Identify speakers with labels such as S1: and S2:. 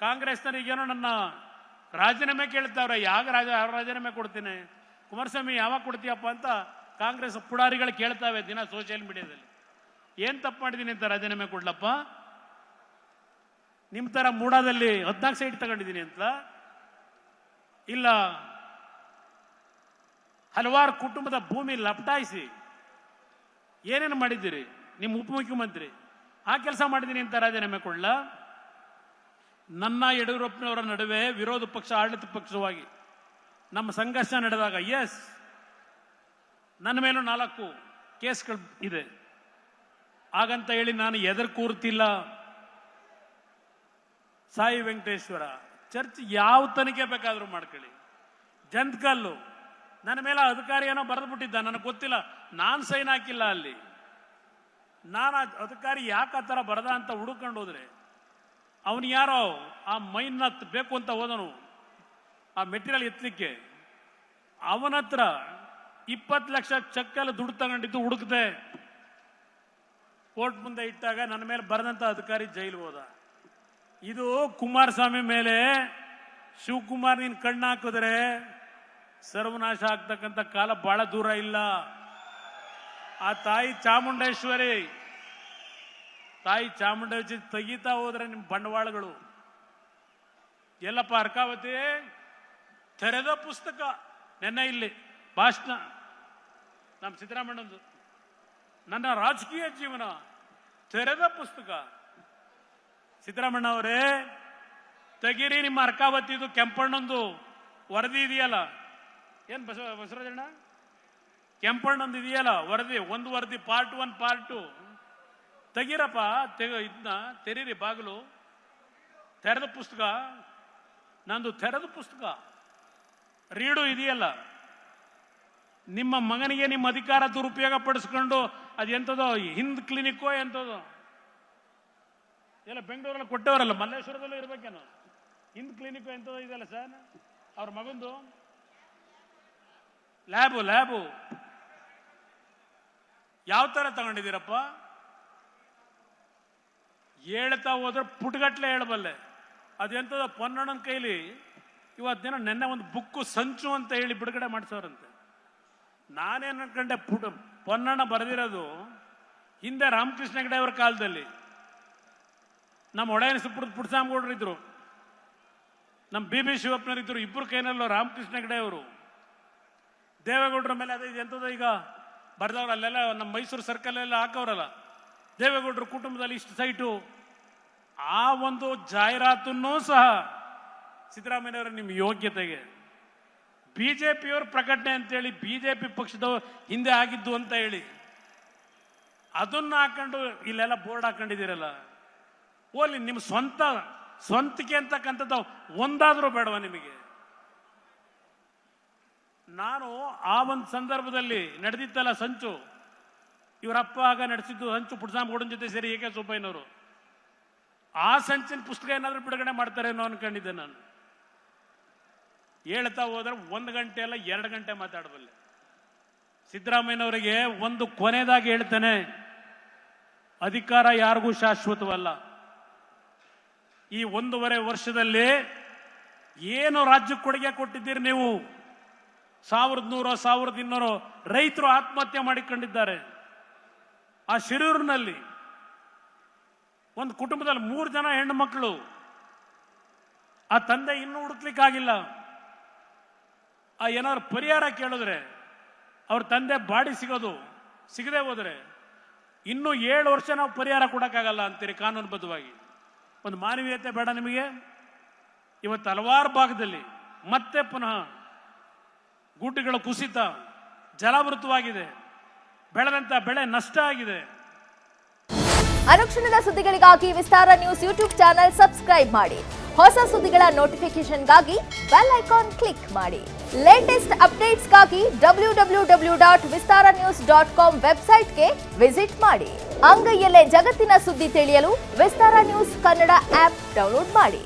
S1: ಕಾಂಗ್ರೆಸ್ನರಿಗೇನೋ ನನ್ನ ರಾಜೀನಾಮೆ ಕೇಳ್ತಾವ್ರೆ. ಯಾವ ರಾಜೀನಾಮೆ ಕೊಡ್ತೀನಿ, ಕುಮಾರಸ್ವಾಮಿ ಯಾವಾಗ ಕೊಡ್ತೀಯಪ್ಪ ಅಂತ ಕಾಂಗ್ರೆಸ್ ಪುಡಾರಿಗಳು ಕೇಳ್ತಾವೆ ದಿನ ಸೋಷಿಯಲ್ ಮೀಡಿಯಾದಲ್ಲಿ. ಏನು ತಪ್ಪು ಮಾಡಿದ್ದೀನಿ ಅಂತ ರಾಜೀನಾಮೆ ಕೊಡ್ಲಪ್ಪ? ನಿಮ್ಮ ಥರ ಮೂಡಾದಲ್ಲಿ 14 ಸೈಟ್ ತಗೊಂಡಿದ್ದೀನಿ ಅಂತ ಇಲ್ಲ, ಹಲವಾರು ಕುಟುಂಬದ ಭೂಮಿ ಲಪಟಾಯಿಸಿ ಏನೇನು ಮಾಡಿದ್ದೀರಿ ನಿಮ್ಮ ಉಪಮುಖ್ಯಮಂತ್ರಿ, ಆ ಕೆಲಸ ಮಾಡಿದ್ದೀನಿ ಅಂತ ರಾಜೀನಾಮೆ ಕೊಡ್ಲ? ನನ್ನ ಯಡಿಯೂರಪ್ಪನವರ ನಡುವೆ ವಿರೋಧ ಪಕ್ಷ ಆಡಳಿತ ಪಕ್ಷವಾಗಿ ನಮ್ಮ ಸಂಘರ್ಷ ನಡೆದಾಗ ಎಸ್, ನನ್ನ ಮೇಲೂ 4 ಕೇಸ್ಗಳು ಇದೆ. ಹಾಗಂತ ಹೇಳಿ ನಾನು ಎದುರು ಕೂರ್ತಿಲ್ಲ. ಸಾಯಿ ವೆಂಕಟೇಶ್ವರ ಚರ್ಚ್ ಯಾವ ತನಿಖೆ ಬೇಕಾದರೂ ಮಾಡ್ಕೊಳ್ಳಿ. ಜಂತ್ಕಲ್ಲು ನನ್ನ ಮೇಲೆ ಅಧಿಕಾರಿ ಏನೋ ಬರೆದು ಬಿಟ್ಟಿದ್ದ, ನನಗೆ ಗೊತ್ತಿಲ್ಲ, ನಾನು ಸೈನ್ ಹಾಕಿಲ್ಲ ಅಲ್ಲಿ. ನಾನು ಅಧಿಕಾರಿ ಯಾಕೆ ಆ ಥರ ಬರದ ಅಂತ ಹುಡುಕೊಂಡು ಹೋದ್ರೆ ಅವನು ಯಾರೋ ಆ ಮೈನ್ನ ಬೇಕು ಅಂತ ಹೋದನು ಆ ಮೆಟೀರಿಯಲ್ ಎತ್ತಲಿಕ್ಕೆ, ಅವನ ಹತ್ರ 20 ಲಕ್ಷ ಚೆಕ್ಕಲ್ಲಿ ದುಡ್ಡು ತಗೊಂಡಿದ್ದು ಹುಡುಕದೆ ಕೋರ್ಟ್ ಮುಂದೆ ಇಟ್ಟಾಗ ನನ್ನ ಮೇಲೆ ಬರೆದಂತ ಅಧಿಕಾರಿ ಜೈಲಿಗೆ ಹೋದ. ಇದು ಕುಮಾರಸ್ವಾಮಿ ಮೇಲೆ ಶಿವಕುಮಾರ್ ನೀನು ಕಣ್ಣು ಹಾಕಿದ್ರೆ ಸರ್ವನಾಶ ಆಗ್ತಕ್ಕಂಥ ಕಾಲ ಬಹಳ ದೂರ ಇಲ್ಲ. ಆ ತಾಯಿ ಚಾಮುಂಡೇಶ್ವರಿ ತೆಗೀತಾ ಹೋದ್ರೆ ನಿಮ್ಮ ಬಂಡವಾಳಗಳು ಎಲ್ಲಪ್ಪ. ಅರ್ಕಾವತಿ ತೆರೆದ ಪುಸ್ತಕ. ನೆನ್ನೆ ಇಲ್ಲಿ ಭಾಷಣ ನಮ್ಮ ಸಿದ್ದರಾಮಣ್ಣಂದು, ನನ್ನ ರಾಜಕೀಯ ಜೀವನ ತೆರೆದ ಪುಸ್ತಕ. ಸಿದ್ದರಾಮಣ್ಣ ಅವರೇ ತೆಗೀರಿ ನಿಮ್ಮ ಅರ್ಕಾವತಿದು ಕೆಂಪಣ್ಣಂದು ವರದಿ ಇದೆಯಲ್ಲ, ಏನ್ ಬಸವರಾಜಣ್ಣ ಕೆಂಪಣ್ಣಂದು ಇದೆಯಲ್ಲ ವರದಿ, ಒಂದು ವರದಿ ಪಾರ್ಟ್ 1 ಪಾರ್ಟ್ 2 ತೆಗೀರಪ್ಪ. ಇದನ್ನ ತೆರೀರಿ, ಬಾಗಿಲು ತೆರೆದ ಪುಸ್ತಕ, ನಂದು ತೆರೆದ ಪುಸ್ತಕ ರೀಡು ಇದೆಯಲ್ಲ. ನಿಮ್ಮ ಮಗನಿಗೆ ನಿಮ್ಮ ಅಧಿಕಾರ ದುರುಪಯೋಗ ಪಡಿಸ್ಕೊಂಡು ಅದೆಂಥದೋ ಹಿಂದ್ ಕ್ಲಿನಿಕ್ಕೋ ಎಂಥದೋ ಎಲ್ಲ ಬೆಂಗಳೂರಲ್ಲಿ ಕೊಟ್ಟವರಲ್ಲ, ಮಲ್ಲೇಶ್ವರದಲ್ಲೂ ಇರ್ಬೇಕೇನೋ ಹಿಂದ್ ಕ್ಲಿನಿಕ್ ಎಂಥದೋ ಇದೆಯಲ್ಲ ಸರ್, ಅವ್ರ ಮಗಂದು ಲ್ಯಾಬು ಯಾವ ತರ ತಗೊಂಡಿದ್ದೀರಪ್ಪ? ಹೇಳ್ತಾ ಹೋದ್ರೆ ಪುಟ್ಗಟ್ಲೆ ಹೇಳಬಲ್ಲೆ. ಅದೆಂಥದೋ ಪೊನ್ನಣ್ಣನ ಕೈಲಿ ಇವತ್ತು ದಿನ ನೆನ್ನೆ ಒಂದು ಬುಕ್ಕು ಸಂಚು ಅಂತ ಹೇಳಿ ಬಿಡುಗಡೆ ಮಾಡಿಸೋರಂತೆ. ನಾನೇನು ಅನ್ಕೊಂಡೆ, ಪೊನ್ನಣ್ಣ ಬರೆದಿರೋದು ಹಿಂದೆ ರಾಮಕೃಷ್ಣ ಹೆಗಡೆ ಅವರ ಕಾಲದಲ್ಲಿ ನಮ್ಮ ಒಡೆಯನ ಸುಪ್ರದ ಪುಟ್ಟಸ್ವಾಮಿಗೌಡರು ಇದ್ರು, ನಮ್ಮ ಬಿ ಶಿವಪ್ಪನವರಿದ್ರು, ಇಬ್ಬರು ಕೈನಲ್ಲೋ ರಾಮಕೃಷ್ಣ ಹೆಗಡೆ ಅವರು ದೇವೇಗೌಡರ ಮೇಲೆ ಅದೇ ಎಂಥದ್ದು ಈಗ ಬರ್ದವ್ರು ಅಲ್ಲೆಲ್ಲ ನಮ್ಮ ಮೈಸೂರು ಸರ್ಕಲ್ ಎಲ್ಲ ಹಾಕವ್ರಲ್ಲ, ದೇವೇಗೌಡರ ಕುಟುಂಬದಲ್ಲಿ ಇಷ್ಟು ಸೈಟು. ಆ ಒಂದು ಜಾಹೀರಾತನ್ನೂ ಸಹ ಸಿದ್ದರಾಮಯ್ಯನವರ ನಿಮ್ಮ ಯೋಗ್ಯತೆಗೆ ಬಿಜೆಪಿಯವ್ರ ಪ್ರಕಟಣೆ ಅಂತೇಳಿ ಬಿಜೆಪಿ ಪಕ್ಷದ ಹಿಂದೆ ಆಗಿದ್ದು ಅಂತ ಹೇಳಿ ಅದನ್ನ ಹಾಕೊಂಡು ಇಲ್ಲೆಲ್ಲ ಬೋರ್ಡ್ ಹಾಕೊಂಡಿದ್ದೀರಲ್ಲ. ಓಲಿ ನಿಮ್ಮ ಸ್ವಂತಿಕೆ ಅಂತಕ್ಕಂಥದ್ದು ಒಂದಾದ್ರೂ ಬೇಡವಾ ನಿಮಗೆ? ನಾನು ಆ ಒಂದು ಸಂದರ್ಭದಲ್ಲಿ ನಡೆದಿತ್ತಲ್ಲ ಸಂಚು, ಇವರಪ್ಪ ಆಗ ನಡೆಸಿದ್ದು ಸಂಚು ಪುಟ್ಟಸ್ವಾಮಿಗೌಡನ ಜೊತೆ ಸೇರಿ ಎ ಕೆ ಸುಬ್ಬಯ್ಯನವರು, ಆ ಸಂಚಿನ ಪುಸ್ತಕ ಏನಾದರೂ ಬಿಡುಗಡೆ ಮಾಡ್ತಾರೇನೋ ಅನ್ಕೊಂಡಿದ್ದೆ ನಾನು. ಹೇಳ್ತಾ ಹೋದ್ರೆ 1 ಗಂಟೆ ಅಲ್ಲ 2 ಗಂಟೆ ಮಾತಾಡಬಲ್ಲೆ. ಸಿದ್ದರಾಮಯ್ಯನವರಿಗೆ ಒಂದು ಕೊನೆದಾಗಿ ಹೇಳ್ತಾನೆ, ಅಧಿಕಾರ ಯಾರಿಗೂ ಶಾಶ್ವತವಲ್ಲ. ಈ 1.5 ವರ್ಷದಲ್ಲಿ ಏನು ರಾಜ್ಯಕ್ಕೆ ಕೊಡುಗೆ ಕೊಟ್ಟಿದ್ದೀರಿ ನೀವು? 1100 1200 ರೈತರು ಆತ್ಮಹತ್ಯೆ ಮಾಡಿಕೊಂಡಿದ್ದಾರೆ. ಆ ಶಿರೂರಿನಲ್ಲಿ ಒಂದು ಕುಟುಂಬದಲ್ಲಿ 3 ಜನ ಹೆಣ್ಣು ಮಕ್ಕಳು, ಆ ತಂದೆ ಇನ್ನೂ ಹುಡುಕ್ಲಿಕ್ಕಾಗಿಲ್ಲ. ಆ ಏನಾದ್ರು ಪರಿಹಾರ ಕೇಳಿದ್ರೆ ಅವ್ರ ತಂದೆ ಬಾಡಿ ಸಿಗದೆ ಹೋದ್ರೆ ಇನ್ನೂ 7 ವರ್ಷ ನಾವು ಪರಿಹಾರ ಕೊಡೋಕ್ಕಾಗಲ್ಲ ಅಂತೀರಿ ಕಾನೂನುಬದ್ಧವಾಗಿ. ಒಂದು ಮಾನವೀಯತೆ ಬೇಡ ನಿಮಗೆ? ಇವತ್ತು ಹಲವಾರು ಭಾಗದಲ್ಲಿ ಮತ್ತೆ ಪುನಃ ಗುಡ್ಡಗಳ ಕುಸಿತ, ಜಲಾವೃತವಾಗಿದೆ, ಬೆಳೆದಂತ ಬೆಳೆ ನಷ್ಟ ಆಗಿದೆ.
S2: ಅನುಕ್ಷಣದ ಸುದ್ದಿಗಳಿಗಾಗಿ ವಿಸ್ತಾರ ನ್ಯೂಸ್ ಯೂಟ್ಯೂಬ್ ಚಾನೆಲ್ ಸಬ್ಸ್ಕ್ರೈಬ್ ಮಾಡಿ. ಹೊಸ ಸುದ್ದಿಗಳ ನೋಟಿಫಿಕೇಶನ್ಗಾಗಿ ಬೆಲ್ ಐಕಾನ್ ಕ್ಲಿಕ್ ಮಾಡಿ. ಲೇಟೆಸ್ಟ್ ಅಪ್ಡೇಟ್ಸ್ಗಾಗಿ www.vistaranews.com ವೆಬ್ಸೈಟ್ಗೆ ವಿಸಿಟ್ ಮಾಡಿ. ಅಂಗೈಯಲ್ಲೇ ಜಗತ್ತಿನ ಸುದ್ದಿ ತಿಳಿಯಲು ವಿಸ್ತಾರ ನ್ಯೂಸ್ ಕನ್ನಡ ಆಪ್ ಡೌನ್ಲೋಡ್ ಮಾಡಿ.